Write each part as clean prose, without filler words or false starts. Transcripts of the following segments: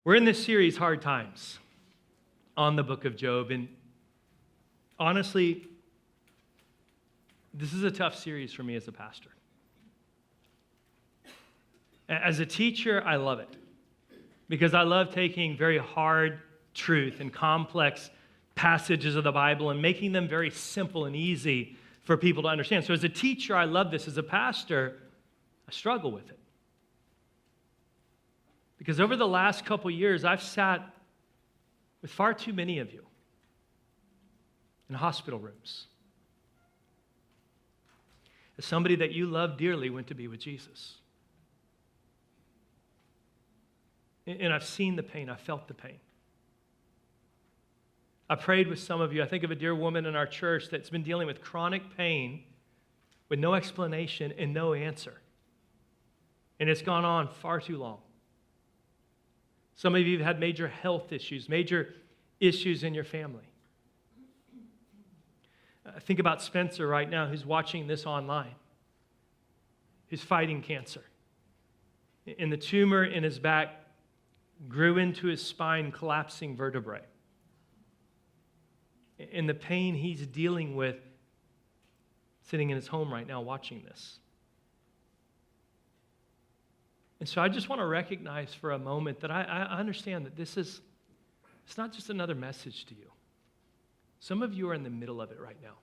We're in this series, Hard Times, on the book of Job. And honestly, this is a tough series for me as a pastor. As a teacher, I love it because I love taking very hard truth and complex passages of the Bible and making them very simple and easy for people to understand. So as a teacher, I love this. As a pastor, I struggle with it. Because over the last couple years, I've sat with far too many of you in hospital rooms. As somebody that you love dearly went to be with Jesus. And I've seen the pain. I've felt the pain. I prayed with some of you. I think of a dear woman in our church that's been dealing with chronic pain with no explanation and no answer. And it's gone on far too long. Some of you have had major health issues, major issues in your family. Think about Spencer right now, who's watching this online, who's fighting cancer. And the tumor in his back grew into his spine, collapsing vertebrae. And the pain he's dealing with sitting in his home right now watching this. And so I just want to recognize for a moment that I understand that it's not just another message to you. Some of you are in the middle of it right now.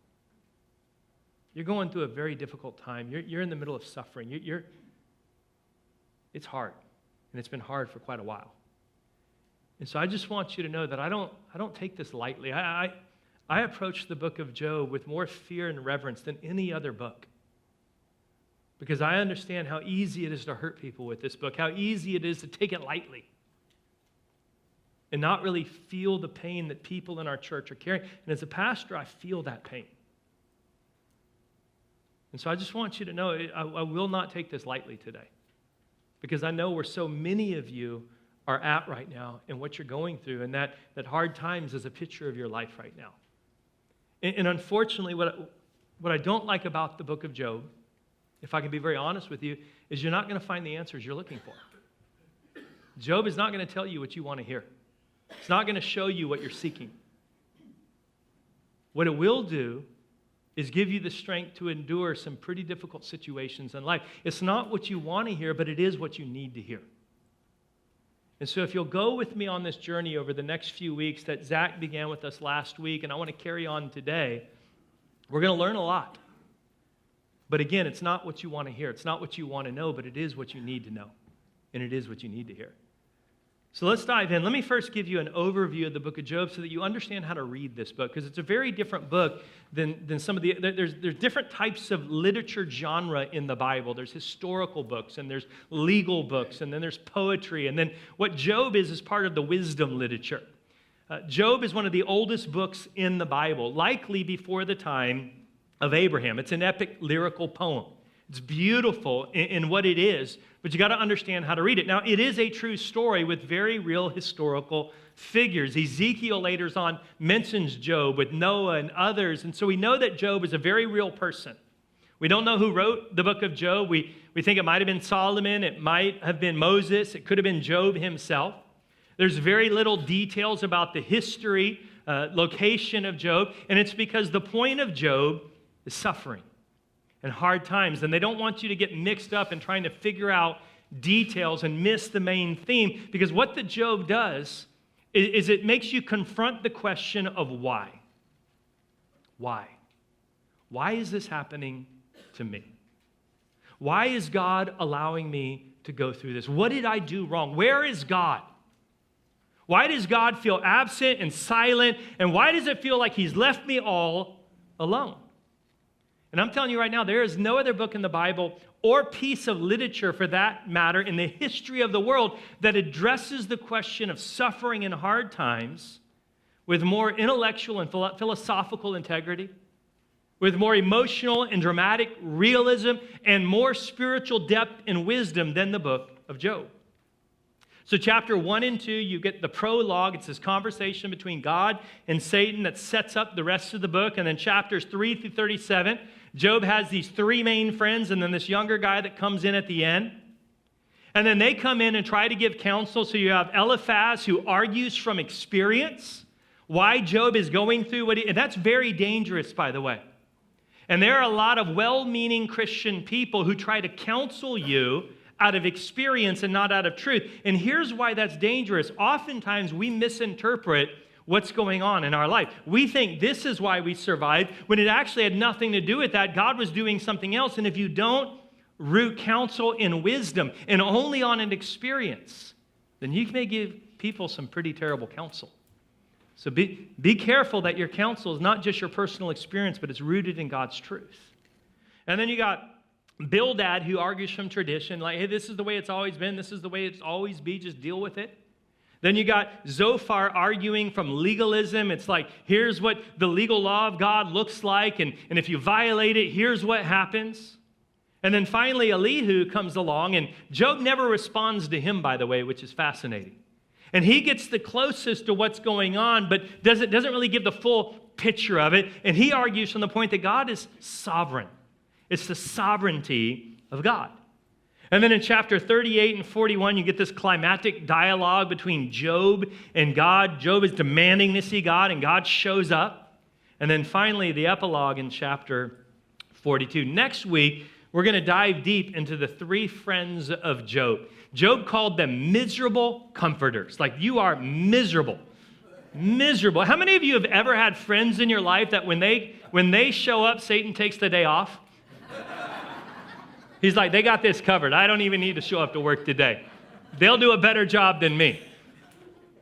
You're going through a very difficult time. You're in the middle of suffering. It's hard, and it's been hard for quite a while. And so I just want you to know that I don't take this lightly. I approach the book of Job with more fear and reverence than any other book. Because I understand how easy it is to hurt people with this book, how easy it is to take it lightly and not really feel the pain that people in our church are carrying. And as a pastor, I feel that pain. And so I just want you to know I will not take this lightly today because I know where so many of you are at right now and what you're going through, and that hard times is a picture of your life right now. And unfortunately, what I don't like about the book of Job, if I can be very honest with you, is you're not going to find the answers you're looking for. Job is not going to tell you what you want to hear. It's not going to show you what you're seeking. What it will do is give you the strength to endure some pretty difficult situations in life. It's not what you want to hear, but it is what you need to hear. And so if you'll go with me on this journey over the next few weeks that Zach began with us last week, and I want to carry on today, we're going to learn a lot. But again, it's not what you want to hear. It's not what you want to know, but it is what you need to know. And it is what you need to hear. So let's dive in. Let me first give you an overview of the book of Job so that you understand how to read this book, because it's a very different book than some of the... There's different types of literature genre in the Bible. There's historical books, and there's legal books, and then there's poetry. And then what Job is part of the wisdom literature. Job is one of the oldest books in the Bible, likely before the time of Abraham. It's an epic lyrical poem. It's beautiful in what it is, but you got to understand how to read it. Now, it is a true story with very real historical figures. Ezekiel later on mentions Job with Noah and others, and so we know that Job is a very real person. We don't know who wrote the book of Job. We think it might have been Solomon. It might have been Moses. It could have been Job himself. There's very little details about the history, location of Job, and it's because the point of Job is suffering and hard times. And they don't want you to get mixed up in trying to figure out details and miss the main theme, because what the Job does is it makes you confront the question of why. Why? Why is this happening to me? Why is God allowing me to go through this? What did I do wrong? Where is God? Why does God feel absent and silent? And why does it feel like he's left me all alone? And I'm telling you right now, there is no other book in the Bible or piece of literature, for that matter, in the history of the world that addresses the question of suffering and hard times with more intellectual and philosophical integrity, with more emotional and dramatic realism, and more spiritual depth and wisdom than the book of Job. So chapter 1 and 2, you get the prologue. It's this conversation between God and Satan that sets up the rest of the book. And then chapters 3 through 37, Job has these three main friends and then this younger guy that comes in at the end. And then they come in and try to give counsel. So you have Eliphaz, who argues from experience why Job is going through and that's very dangerous, by the way. And there are a lot of well-meaning Christian people who try to counsel you out of experience and not out of truth. And here's why that's dangerous. Oftentimes we misinterpret what's going on in our life. We think this is why we survived, when it actually had nothing to do with that. God was doing something else. And if you don't root counsel in wisdom and only on an experience, then you may give people some pretty terrible counsel. So be careful that your counsel is not just your personal experience, but it's rooted in God's truth. And then you got Bildad, who argues from tradition, like, hey, this is the way it's always been, this is the way it's always be, just deal with it. Then you got Zophar arguing from legalism. It's like, here's what the legal law of God looks like, and if you violate it, here's what happens. And then finally, Elihu comes along, and Job never responds to him, by the way, which is fascinating. And he gets the closest to what's going on, but doesn't really give the full picture of it. And he argues from the point that God is sovereign. It's the sovereignty of God. And then in chapter 38 and 41, you get this climactic dialogue between Job and God. Job is demanding to see God, and God shows up. And then finally, the epilogue in chapter 42. Next week, we're going to dive deep into the three friends of Job. Job called them miserable comforters. Like, you are miserable. Miserable. How many of you have ever had friends in your life that when they show up, Satan takes the day off? He's like, they got this covered. I don't even need to show up to work today. They'll do a better job than me.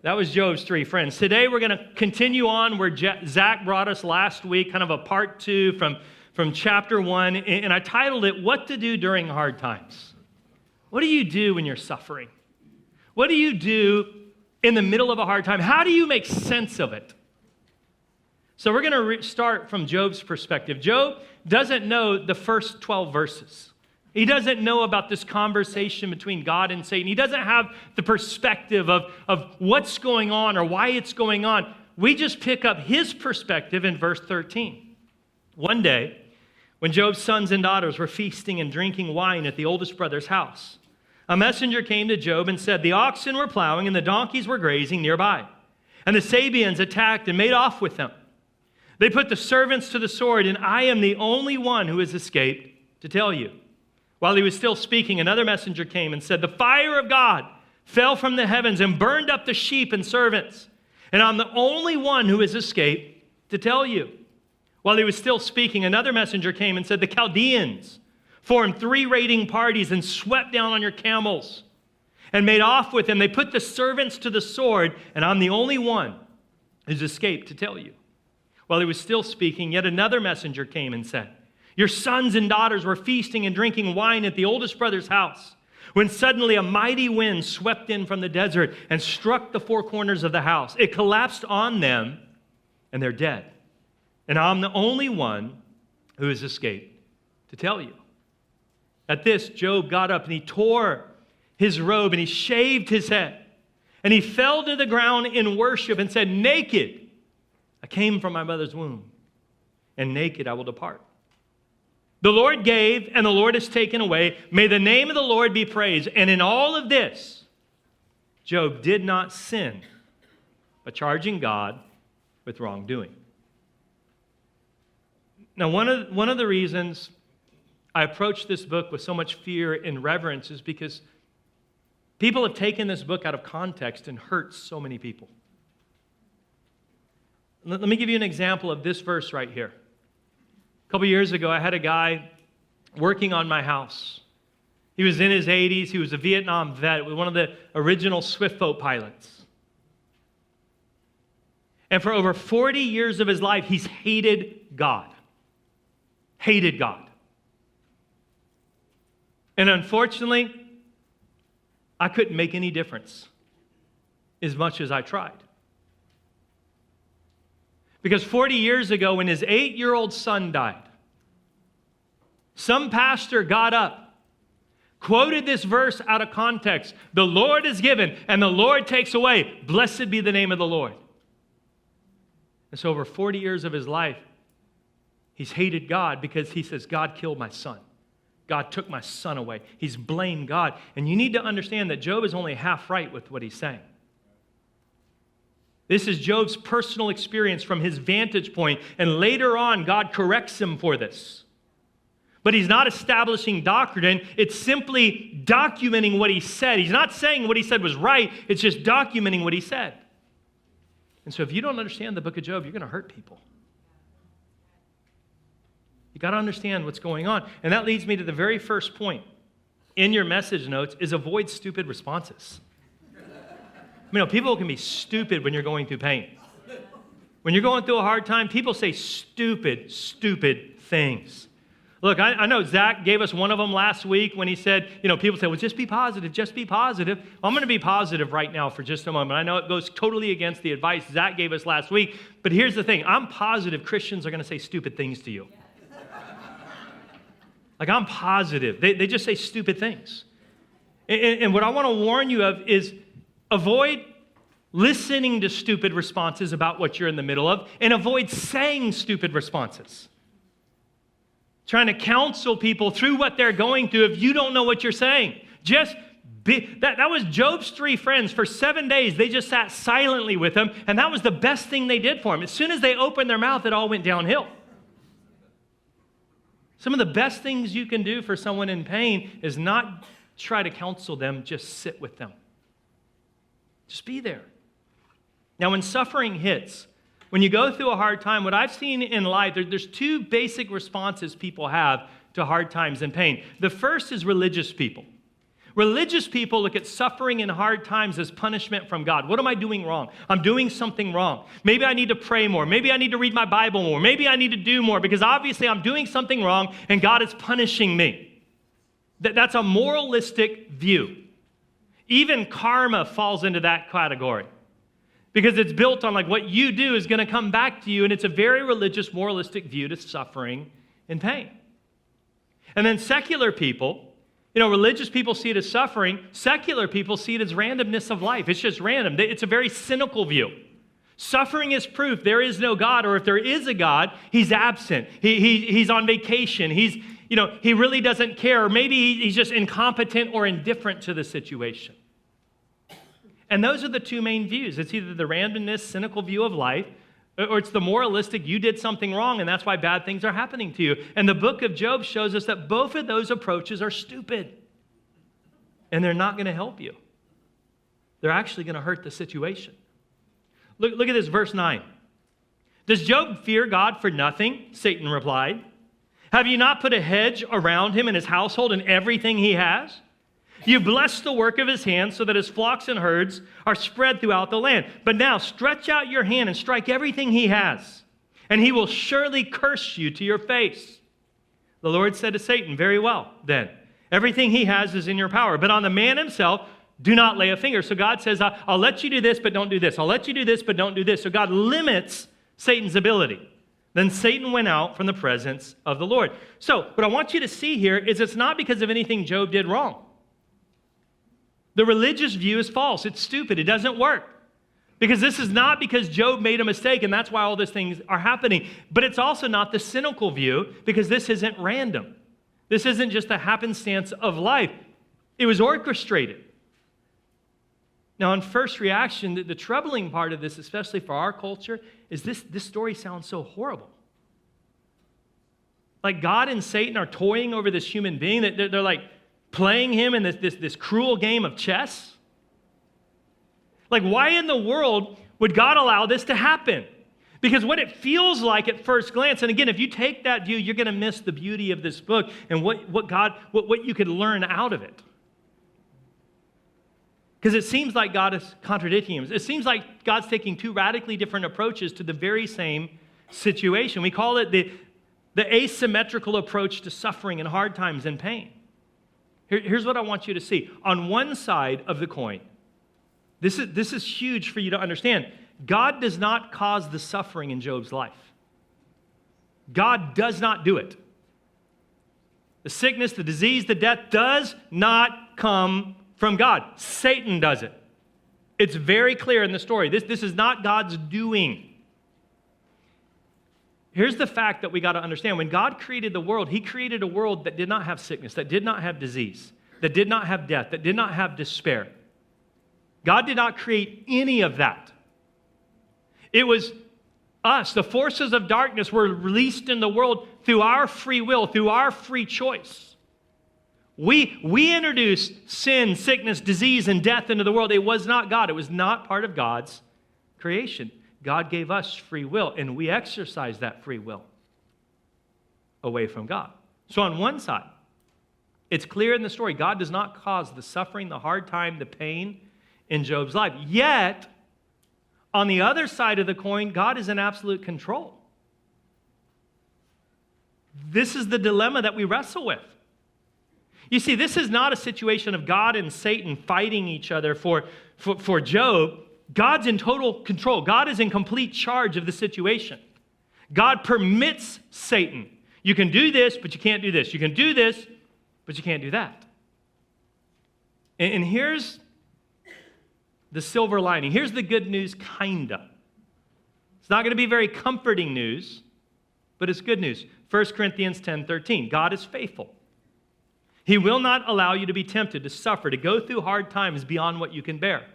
That was Job's three friends. Today we're going to continue on where Zach brought us last week, kind of a part 2 from chapter 1. And I titled it, What to Do During Hard Times. What do you do when you're suffering? What do you do in the middle of a hard time? How do you make sense of it? So we're going to start from Job's perspective. Job doesn't know the first 12 verses. He doesn't know about this conversation between God and Satan. He doesn't have the perspective of what's going on or why it's going on. We just pick up his perspective in verse 13. One day, when Job's sons and daughters were feasting and drinking wine at the oldest brother's house, a messenger came to Job and said, the oxen were plowing and the donkeys were grazing nearby, and the Sabeans attacked and made off with them. They put the servants to the sword, and I am the only one who has escaped to tell you. While he was still speaking, another messenger came and said, the fire of God fell from the heavens and burned up the sheep and servants, and I'm the only one who has escaped to tell you. While he was still speaking, another messenger came and said, the Chaldeans formed 3 raiding parties and swept down on your camels and made off with them. They put the servants to the sword, and I'm the only one who's escaped to tell you. While he was still speaking, yet another messenger came and said, your sons and daughters were feasting and drinking wine at the oldest brother's house, when suddenly a mighty wind swept in from the desert and struck the 4 corners of the house. It collapsed on them, and they're dead. And I'm the only one who has escaped to tell you. At this, Job got up and he tore his robe and he shaved his head. And he fell to the ground in worship and said, naked I came from my mother's womb, and naked I will depart. The Lord gave, and the Lord has taken away. May the name of the Lord be praised. And in all of this, Job did not sin by charging God with wrongdoing. Now, one of the reasons I approach this book with so much fear and reverence is because people have taken this book out of context and hurt so many people. Let me give you an example of this verse right here. A couple years ago, I had a guy working on my house. He was in his 80s. He was a Vietnam vet, one of the original Swift boat pilots. And for over 40 years of his life, he's hated God. Hated God. And unfortunately, I couldn't make any difference as much as I tried. Because 40 years ago, when his 8-year-old son died, some pastor got up, quoted this verse out of context. The Lord is given, and the Lord takes away. Blessed be the name of the Lord. And so over 40 years of his life, he's hated God because he says, God killed my son. God took my son away. He's blamed God. And you need to understand that Job is only half right with what he's saying. This is Job's personal experience from his vantage point, and later on, God corrects him for this. But he's not establishing doctrine. It's simply documenting what he said. He's not saying what he said was right. It's just documenting what he said. And so if you don't understand the book of Job, you're going to hurt people. You got to understand what's going on. And that leads me to the very first point in your message notes is avoid stupid responses. People can be stupid when you're going through pain. When you're going through a hard time, people say stupid things. Look, I know Zach gave us one of them last week when he said, people say, well, just be positive, just be positive. Well, I'm going to be positive right now for just a moment. I know it goes totally against the advice Zach gave us last week, but here's the thing. I'm positive Christians are going to say stupid things to you. Like, I'm positive. They just say stupid things. And what I want to warn you of is avoid listening to stupid responses about what you're in the middle of, and avoid saying stupid responses. Trying to counsel people through what they're going through if you don't know what you're saying. That was Job's 3 friends. For 7 days, they just sat silently with him, and that was the best thing they did for him. As soon as they opened their mouth, it all went downhill. Some of the best things you can do for someone in pain is not try to counsel them, just sit with them. Just be there. Now, when suffering hits, when you go through a hard time, what I've seen in life, there's 2 basic responses people have to hard times and pain. The first is religious people. Religious people look at suffering and hard times as punishment from God. What am I doing wrong? I'm doing something wrong. Maybe I need to pray more. Maybe I need to read my Bible more. Maybe I need to do more because obviously I'm doing something wrong and God is punishing me. That's a moralistic view. Even karma falls into that category because it's built on like what you do is going to come back to you, and it's a very religious, moralistic view to suffering and pain. And then secular people, religious people see it as suffering. Secular people see it as randomness of life. It's just random. It's a very cynical view. Suffering is proof there is no God, or if there is a God, he's absent. He's on vacation. He really doesn't care. Or maybe he's just incompetent or indifferent to the situation. And those are the 2 main views. It's either the randomness, cynical view of life, or it's the moralistic, you did something wrong and that's why bad things are happening to you. And the book of Job shows us that both of those approaches are stupid. And they're not going to help you. They're actually going to hurt the situation. Look at this, verse 9. Does Job fear God for nothing? Satan replied. Have you not put a hedge around him and his household and everything he has? You bless the work of his hands so that his flocks and herds are spread throughout the land. But now stretch out your hand and strike everything he has, and he will surely curse you to your face. The Lord said to Satan, very well, then. Everything he has is in your power. But on the man himself, do not lay a finger. So God says, I'll let you do this, but don't do this. I'll let you do this, but don't do this. So God limits Satan's ability. Then Satan went out from the presence of the Lord. So what I want you to see here is it's not because of anything Job did wrong. The religious view is false. It's stupid. It doesn't work. Because this is not because Job made a mistake and that's why all these things are happening. But it's also not the cynical view because this isn't random. This isn't just a happenstance of life. It was orchestrated. Now, on first reaction, the troubling part of this, especially for our culture, is this story sounds so horrible. Like God and Satan are toying over this human being. They're like playing him in this cruel game of chess. Like, why in the world would God allow this to happen? Because what it feels like at first glance, and again, if you take that view, you're going to miss the beauty of this book and what you could learn out of it. Because it seems like God is contradicting him. It seems like God's taking 2 radically different approaches to the very same situation. We call it the asymmetrical approach to suffering and hard times and pain. Here's what I want you to see. On one side of the coin, this is huge for you to understand. God does not cause the suffering in Job's life. God does not do it. The sickness, the disease, the death does not come from God. Satan does it. It's very clear in the story. This is not God's doing. Here's the fact that we got to understand. When God created the world, he created a world that did not have sickness, that did not have disease, that did not have death, that did not have despair. God did not create any of that. It was us. The forces of darkness were released in the world through our free will, through our free choice. We introduced sin, sickness, disease, and death into the world. It was not God. It was not part of God's creation. God gave us free will, and we exercise that free will away from God. So on one side, it's clear in the story, God does not cause the suffering, the hard time, the pain in Job's life. Yet, on the other side of the coin, God is in absolute control. This is the dilemma that we wrestle with. You see, this is not a situation of God and Satan fighting each other for Job. God's in total control. God is in complete charge of the situation. God permits Satan. You can do this, but you can't do this. You can do this, but you can't do that. And here's the silver lining. Here's the good news, kinda. It's not going to be very comforting news, but it's good news. 1 Corinthians 10:13. God is faithful. He will not allow you to be tempted, to suffer, to go through hard times beyond what you can bear.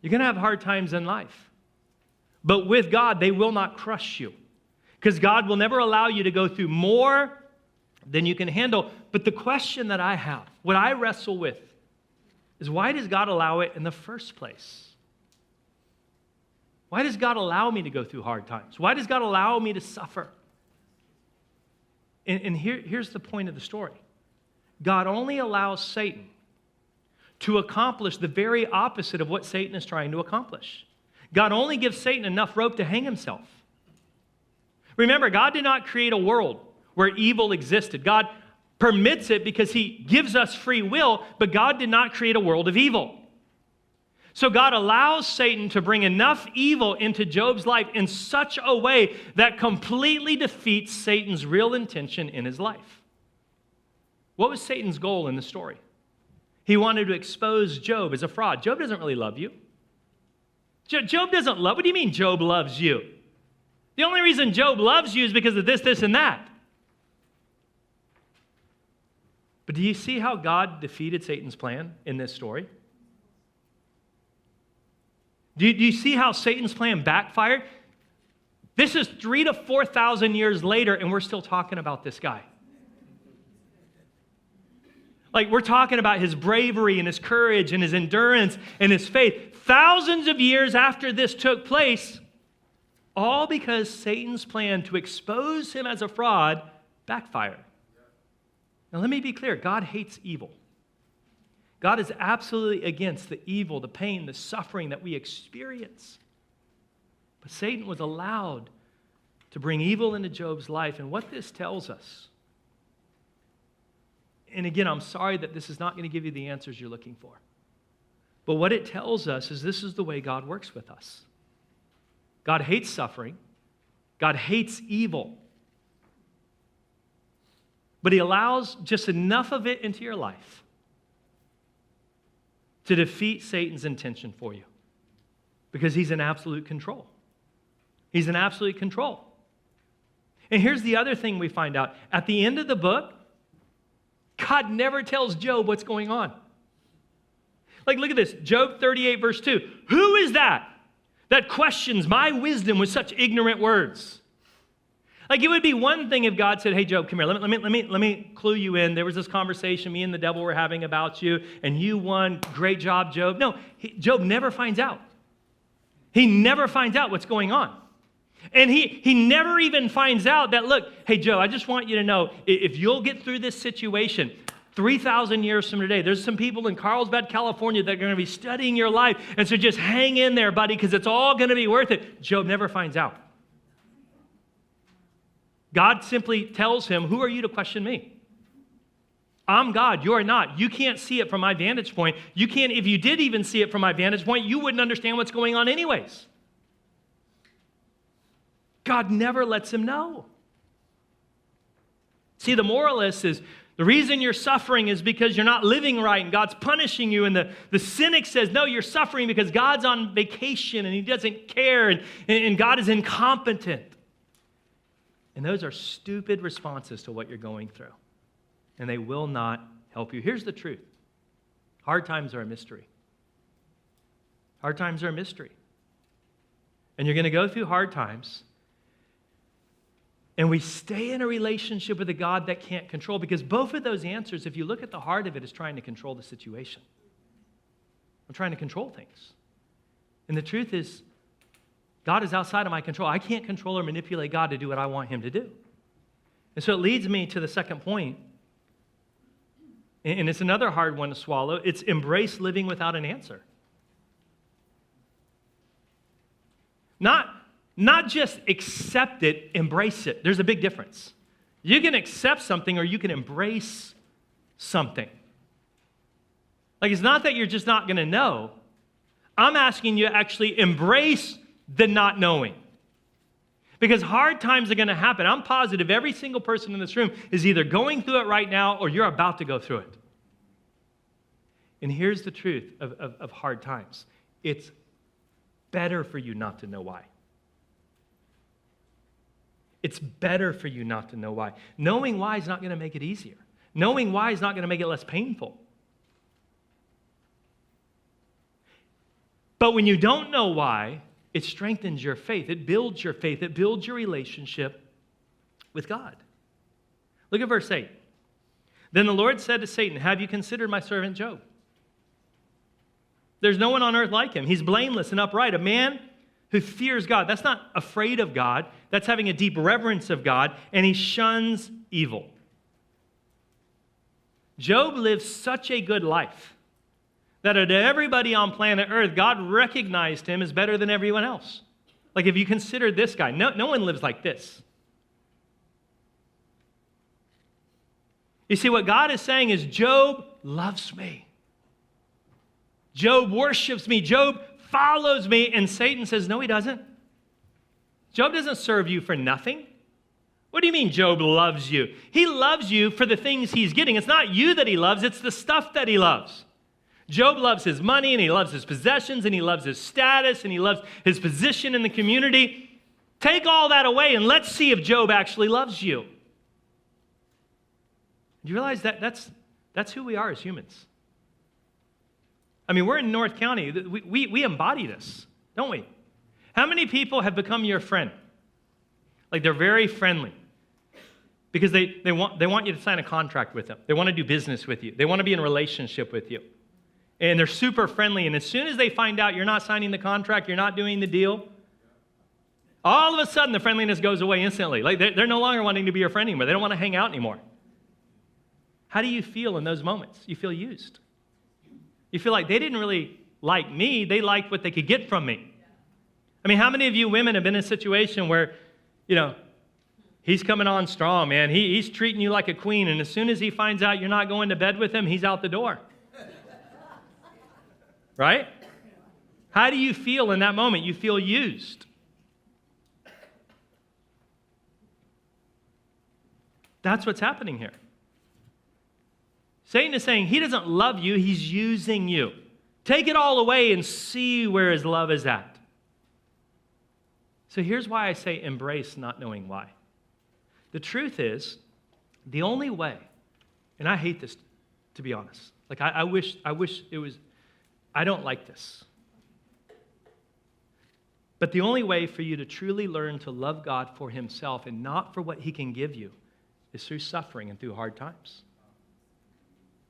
You're going to have hard times in life. But with God, they will not crush you. Because God will never allow you to go through more than you can handle. But the question that I have, what I wrestle with, is why does God allow it in the first place? Why does God allow me to go through hard times? Why does God allow me to suffer? And here's the point of the story. God only allows Satan to accomplish the very opposite of what Satan is trying to accomplish. God only gives Satan enough rope to hang himself. Remember, God did not create a world where evil existed. God permits it because he gives us free will, but God did not create a world of evil. So God allows Satan to bring enough evil into Job's life in such a way that completely defeats Satan's real intention in his life. What was Satan's goal in the story? He wanted to expose Job as a fraud. Job doesn't really love you. Job doesn't love. What do you mean Job loves you? The only reason Job loves you is because of this, this, and that. But do you see how God defeated Satan's plan in this story? Do you see how Satan's plan backfired? This is 3,000 to 4,000 years later, and we're still talking about this guy. Like, we're talking about his bravery and his courage and his endurance and his faith. Thousands of years after this took place, all because Satan's plan to expose him as a fraud backfired. Now, let me be clear. God hates evil. God is absolutely against the evil, the pain, the suffering that we experience. But Satan was allowed to bring evil into Job's life. And what this tells us, and again, I'm sorry that this is not going to give you the answers you're looking for. But what it tells us is this is the way God works with us. God hates suffering. God hates evil. But he allows just enough of it into your life to defeat Satan's intention for you. Because he's in absolute control. He's in absolute control. And here's the other thing we find out. At the end of the book, God never tells Job what's going on. Like, look at this. Job 38, verse 2. Who is that questions my wisdom with such ignorant words? Like, it would be one thing if God said, hey, Job, come here. Let me clue you in. There was this conversation me and the devil were having about you, and you won. Great job, Job. No, Job never finds out. He never finds out what's going on. And he never even finds out that, look, hey, Joe, I just want you to know, if you'll get through this situation, 3,000 years from today, there's some people in Carlsbad, California that are going to be studying your life. And so just hang in there, buddy, because it's all going to be worth it. Job never finds out. God simply tells him, who are you to question me? I'm God, you are not. You can't see it from my vantage point. You can't, if you did even see it from my vantage point, you wouldn't understand what's going on anyways. God never lets him know. See, the moralist is, the reason you're suffering is because you're not living right and God's punishing you. And the cynic says, no, you're suffering because God's on vacation and he doesn't care and God is incompetent. And those are stupid responses to what you're going through. And they will not help you. Here's the truth. Hard times are a mystery. Hard times are a mystery. And you're going to go through hard times. And we stay in a relationship with a God that can't control, because both of those answers, if you look at the heart of it, is trying to control the situation. I'm trying to control things. And the truth is, God is outside of my control. I can't control or manipulate God to do what I want him to do. And so it leads me to the second point. And it's another hard one to swallow. It's embrace living without an answer. Not just accept it, embrace it. There's a big difference. You can accept something or you can embrace something. Like, it's not that you're just not going to know. I'm asking you to actually embrace the not knowing. Because hard times are going to happen. I'm positive every single person in this room is either going through it right now or you're about to go through it. And here's the truth of hard times. It's better for you not to know why. It's better for you not to know why. Knowing why is not going to make it easier. Knowing why is not going to make it less painful. But when you don't know why, it strengthens your faith. It builds your faith. It builds your relationship with God. Look at verse 8. Then the Lord said to Satan, "Have you considered my servant Job? There's no one on earth like him. He's blameless and upright, a man who fears God." That's not afraid of God. That's having a deep reverence of God, and he shuns evil. Job lived such a good life that to everybody on planet Earth, God recognized him as better than everyone else. Like, if you consider this guy, no one lives like this. You see, what God is saying is, Job loves me. Job worships me. Job follows me. And Satan says, no, he doesn't. Job doesn't serve you for nothing. What do you mean Job loves you? He loves you for the things he's getting. It's not you that he loves. It's the stuff that he loves. Job loves his money, and he loves his possessions, and he loves his status, and he loves his position in the community. Take all that away, and let's see if Job actually loves you. Do you realize that that's who we are as humans? I mean, we're in North County. We embody this, don't we? How many people have become your friend? Like, they're very friendly because they want you to sign a contract with them. They want to do business with you. They want to be in a relationship with you. And they're super friendly. And as soon as they find out you're not signing the contract, you're not doing the deal, all of a sudden the friendliness goes away instantly. Like, they're no longer wanting to be your friend anymore. They don't want to hang out anymore. How do you feel in those moments? You feel used. You feel like they didn't really like me. They liked what they could get from me. I mean, how many of you women have been in a situation where, he's coming on strong, man. He's treating you like a queen, and as soon as he finds out you're not going to bed with him, he's out the door. Right? How do you feel in that moment? You feel used. That's what's happening here. Satan is saying he doesn't love you, he's using you. Take it all away and see where his love is at. So here's why I say embrace not knowing why. The truth is, the only way, and I hate this, to be honest. Like, I wish it was, I don't like this. But the only way for you to truly learn to love God for himself and not for what he can give you is through suffering and through hard times.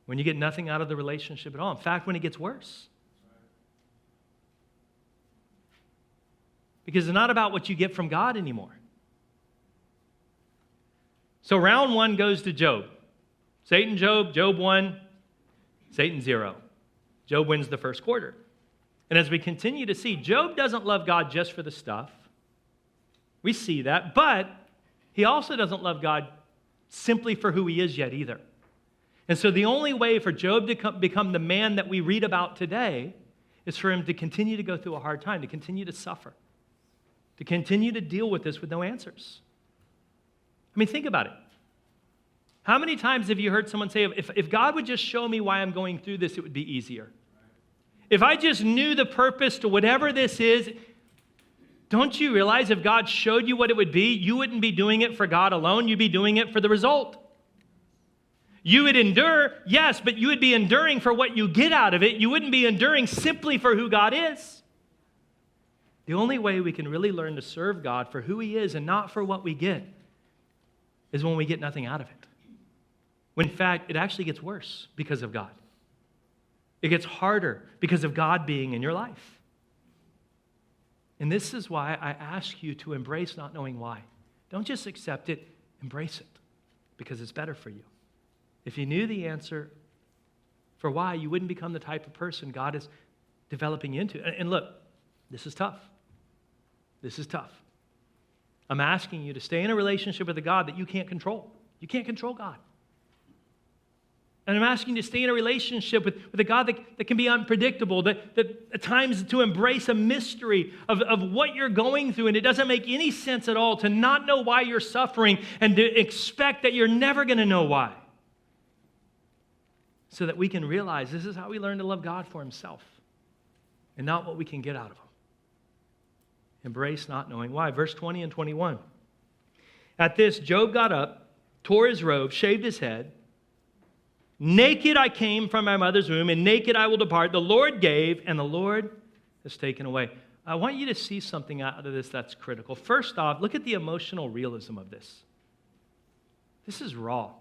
When you get nothing out of the relationship at all. In fact, when it gets worse. Because it's not about what you get from God anymore. So round 1 goes to Job. Satan, Job 1, Satan 0. Job wins the first quarter. And as we continue to see, Job doesn't love God just for the stuff. We see that. But he also doesn't love God simply for who he is yet either. And so the only way for Job to become the man that we read about today is for him to continue to go through a hard time, to continue to suffer, to continue to deal with this with no answers. I mean, think about it. How many times have you heard someone say, if God would just show me why I'm going through this, it would be easier. If I just knew the purpose to whatever this is, Don't you realize if God showed you what it would be, you wouldn't be doing it for God alone, you'd be doing it for the result. You would endure, yes, but you would be enduring for what you get out of it. You wouldn't be enduring simply for who God is. The only way we can really learn to serve God for who He is and not for what we get is when we get nothing out of it. When in fact, it actually gets worse because of God. It gets harder because of God being in your life. And this is why I ask you to embrace not knowing why. Don't just accept it, embrace it, because it's better for you. If you knew the answer for why, you wouldn't become the type of person God is developing you into. And look, this is tough. This is tough. I'm asking you to stay in a relationship with a God that you can't control. You can't control God. And I'm asking you to stay in a relationship with a God that can be unpredictable, that at times to embrace a mystery of what you're going through, and it doesn't make any sense at all to not know why you're suffering and to expect that you're never going to know why. So that we can realize this is how we learn to love God for Himself and not what we can get out of Him. Embrace not knowing why. Verse 20 and 21. At this, Job got up, tore his robe, shaved his head. Naked I came from my mother's womb, and naked I will depart. The Lord gave, and the Lord has taken away. I want you to see something out of this that's critical. First off, look at the emotional realism of this. This is raw.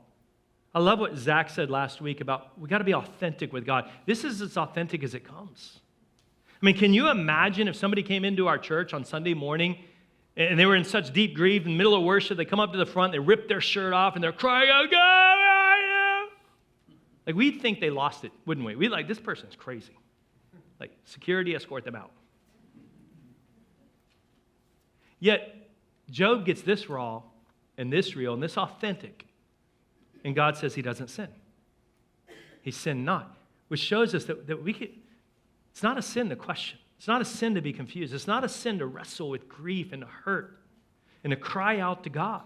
I love what Zach said last week about we got to be authentic with God. This is as authentic as it comes. I mean, can you imagine if somebody came into our church on Sunday morning and they were in such deep grief in the middle of worship, they come up to the front, they rip their shirt off, and they're crying out, God! Like, we'd think they lost it, wouldn't we? We'd like, this person's crazy. Like, security, escort them out. Yet, Job gets this raw and this real and this authentic. And God says He doesn't sin. He sinned not. Which shows us that we could, it's not a sin to question. It's not a sin to be confused. It's not a sin to wrestle with grief and to hurt and to cry out to God.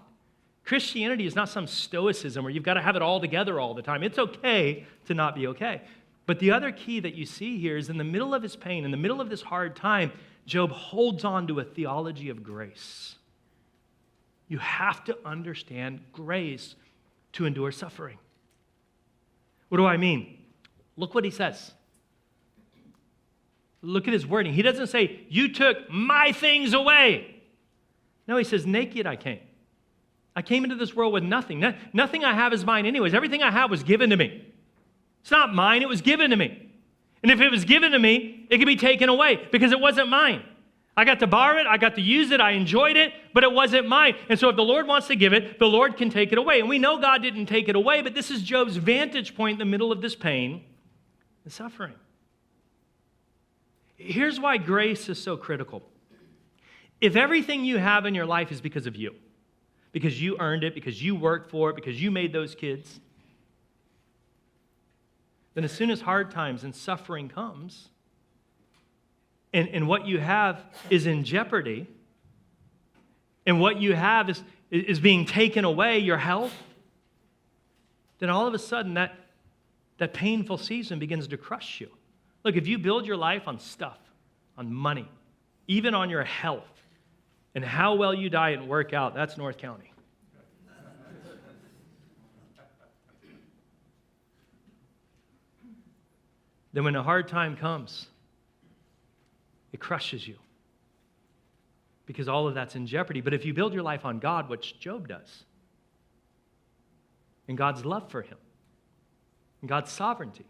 Christianity is not some stoicism where you've got to have it all together all the time. It's okay to not be okay. But the other key that you see here is in the middle of his pain, in the middle of this hard time, Job holds on to a theology of grace. You have to understand grace to endure suffering. What do I mean? Look what he says. Look at his wording. He doesn't say, you took my things away. No, he says, naked I came. I came into this world with nothing. Nothing I have is mine anyways. Everything I have was given to me. It's not mine, it was given to me. And if it was given to me, it could be taken away because it wasn't mine. I got to borrow it, I got to use it, I enjoyed it, but it wasn't mine. And so if the Lord wants to give it, the Lord can take it away. And we know God didn't take it away, but this is Job's vantage point in the middle of this pain and suffering. Here's why grace is so critical. If everything you have in your life is because of you, because you earned it, because you worked for it, because you made those kids, then as soon as hard times and suffering comes, and what you have is in jeopardy, and what you have is being taken away, your health, then all of a sudden that painful season begins to crush you. Look, if you build your life on stuff, on money, even on your health, and how well you diet and work out, that's North County. Then when a hard time comes, it crushes you. Because all of that's in jeopardy. But if you build your life on God, which Job does, and God's love for him, and God's sovereignty,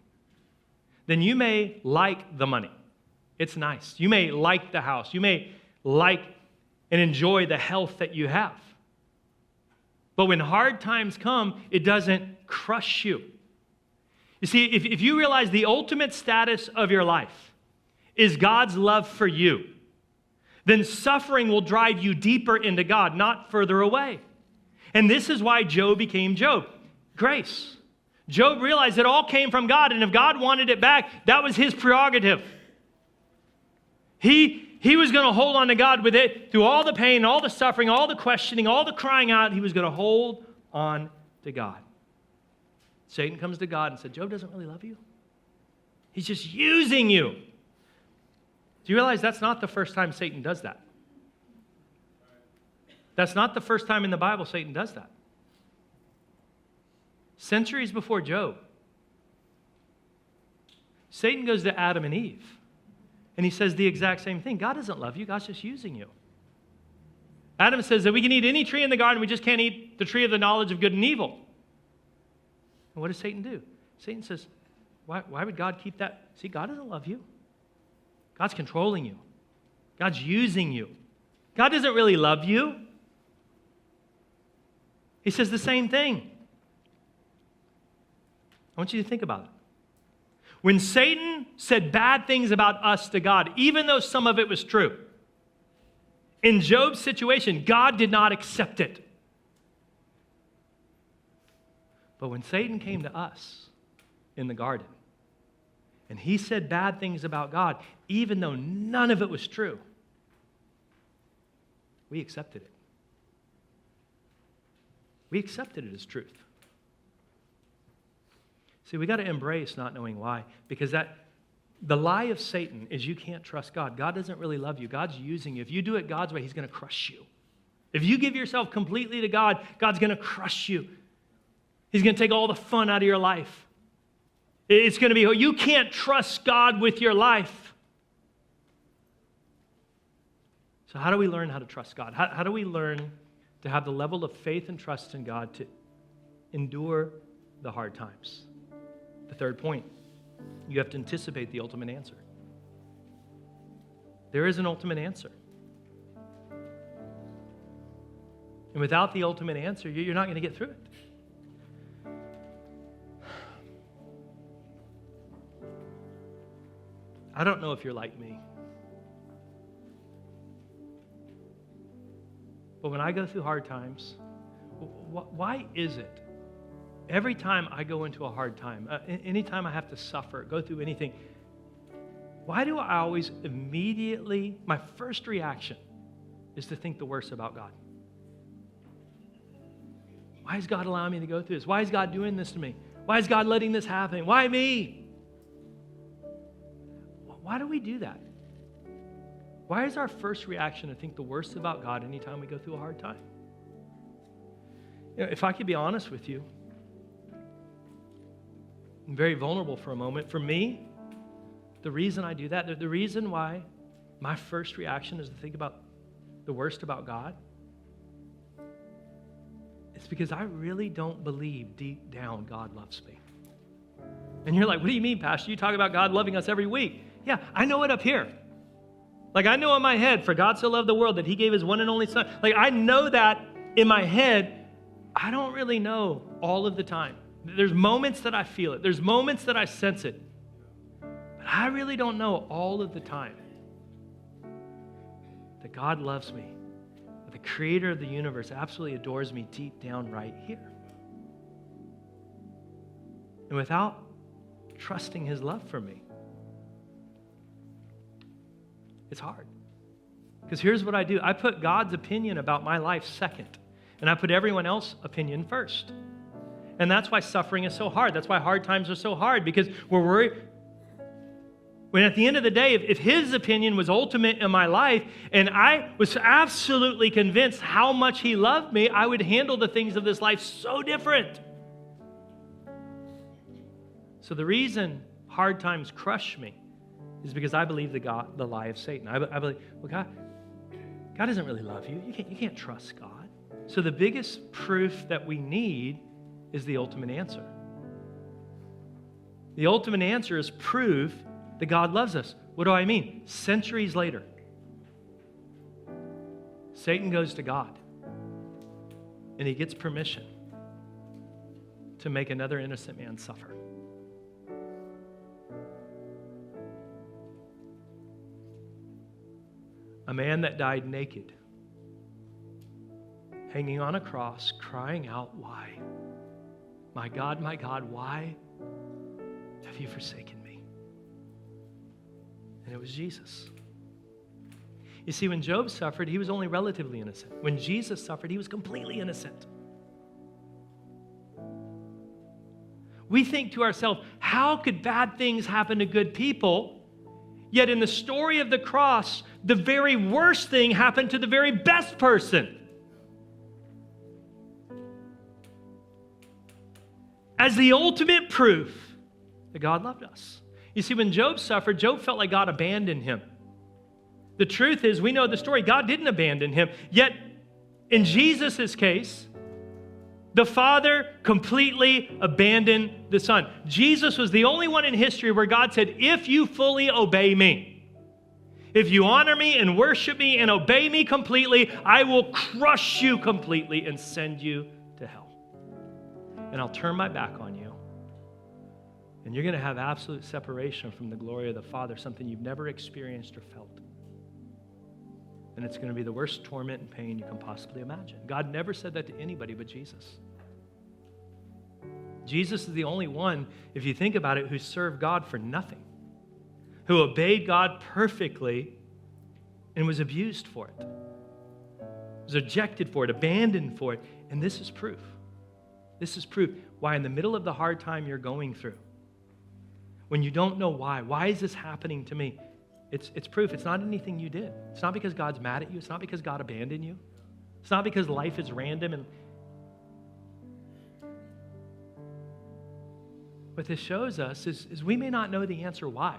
then you may like the money. It's nice. You may like the house. You may like and enjoy the health that you have. But when hard times come, it doesn't crush you. You see, if you realize the ultimate status of your life is God's love for you, then suffering will drive you deeper into God, not further away. And this is why Job became Job. Grace. Job realized it all came from God, and if God wanted it back, that was his prerogative. He was going to hold on to God with it through all the pain, all the suffering, all the questioning, all the crying out. He was going to hold on to God. Satan comes to God and said, Job doesn't really love you. He's just using you. Do you realize that's not the first time Satan does that? That's not the first time in the Bible Satan does that. Centuries before Job, Satan goes to Adam and Eve, and he says the exact same thing. God doesn't love you. God's just using you. Adam says that we can eat any tree in the garden, we just can't eat the tree of the knowledge of good and evil. And what does Satan do? Satan says, why would God keep that? See, God doesn't love you. God's controlling you. God's using you. God doesn't really love you. He says the same thing. I want you to think about it. When Satan said bad things about us to God, even though some of it was true, in Job's situation, God did not accept it. But when Satan came to us in the garden, and he said bad things about God, even though none of it was true, we accepted it. We accepted it as truth. See, we got to embrace not knowing why, because the lie of Satan is you can't trust God. God doesn't really love you. God's using you. If you do it God's way, he's going to crush you. If you give yourself completely to God, God's going to crush you. He's going to take all the fun out of your life. It's going to be, you can't trust God with your life. So how do we learn how to trust God? How do we learn to have the level of faith and trust in God to endure the hard times? The third point, you have to anticipate the ultimate answer. There is an ultimate answer. And without the ultimate answer, you're not going to get through it. I don't know if you're like me. But when I go through hard times, why is it every time I go into a hard time, anytime I have to suffer, go through anything, why do I always immediately, my first reaction is to think the worst about God? Why is God allowing me to go through this? Why is God doing this to me? Why is God letting this happen? Why me? Why do we do that? Why is our first reaction to think the worst about God anytime we go through a hard time? If I could be honest with you, I'm very vulnerable for a moment. For me, the reason I do that, the reason why my first reaction is to think about the worst about God, it's because I really don't believe deep down God loves me. And you're like, what do you mean, Pastor? You talk about God loving us every week. Yeah, I know it up here. Like, I know in my head, for God so loved the world that he gave his one and only son. Like, I know that in my head. I don't really know all of the time. There's moments that I feel it. There's moments that I sense it. But I really don't know all of the time that God loves me. That the creator of the universe absolutely adores me deep down right here. And without trusting his love for me, it's hard. Because here's what I do. I put God's opinion about my life second. And I put everyone else's opinion first. And that's why suffering is so hard. That's why hard times are so hard. Because we're worried. When at the end of the day, if his opinion was ultimate in my life, and I was absolutely convinced how much he loved me, I would handle the things of this life so different. So the reason hard times crush me is because I believe the lie of Satan. I believe, well, God doesn't really love you. You can't trust God. So the biggest proof that we need is the ultimate answer. The ultimate answer is proof that God loves us. What do I mean? Centuries later, Satan goes to God and he gets permission to make another innocent man suffer. A man that died naked, hanging on a cross, crying out, why? My God, why have you forsaken me? And it was Jesus. You see, when Job suffered, he was only relatively innocent. When Jesus suffered, he was completely innocent. We think to ourselves, how could bad things happen to good people? Yet in the story of the cross, the very worst thing happened to the very best person. as the ultimate proof that God loved us. You see, when Job suffered, Job felt like God abandoned him. The truth is, we know the story. God didn't abandon him. Yet, in Jesus' case, the Father completely abandoned the Son. Jesus was the only one in history where God said, if you fully obey me, if you honor me and worship me and obey me completely, I will crush you completely and send you to hell. And I'll turn my back on you. And you're going to have absolute separation from the glory of the Father, something you've never experienced or felt. And it's going to be the worst torment and pain you can possibly imagine. God never said that to anybody but Jesus. Jesus is the only one, if you think about it, who served God for nothing, who obeyed God perfectly and was abused for it, was rejected for it, abandoned for it. And this is proof. This is proof why in the middle of the hard time you're going through, when you don't know why is this happening to me? It's proof. It's not anything you did. It's not because God's mad at you. It's not because God abandoned you. It's not because life is random. And what this shows us is we may not know the answer why,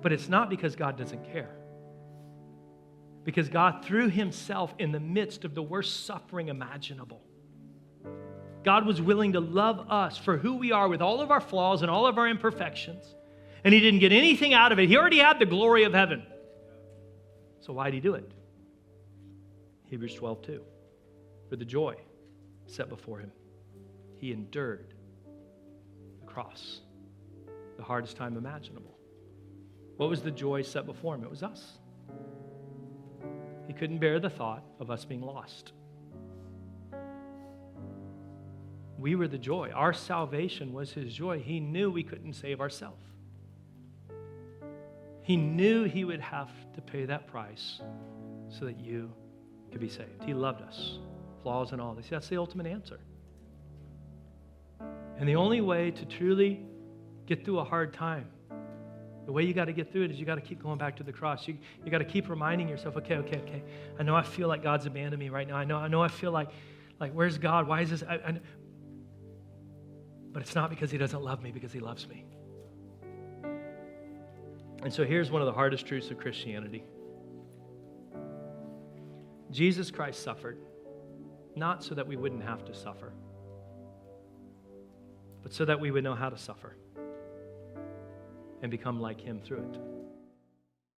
but it's not because God doesn't care. Because God threw himself in the midst of the worst suffering imaginable. God was willing to love us for who we are with all of our flaws and all of our imperfections. And he didn't get anything out of it. He already had the glory of heaven. So why did he do it? Hebrews 12:2. For the joy set before him, he endured the cross, the hardest time imaginable. What was the joy set before him? It was us. He couldn't bear the thought of us being lost. We were the joy. Our salvation was his joy. He knew we couldn't save ourselves. He knew he would have to pay that price so that you could be saved. He loved us, flaws and all this. That's the ultimate answer. And the only way to truly get through a hard time, the way you got to get through it is you got to keep going back to the cross. You got to keep reminding yourself, okay. I know I feel like God's abandoned me right now. I know I feel like where's God? Why is this? But it's not because he doesn't love me, because he loves me. And so here's one of the hardest truths of Christianity. Jesus Christ suffered, not so that we wouldn't have to suffer, but so that we would know how to suffer and become like him through it.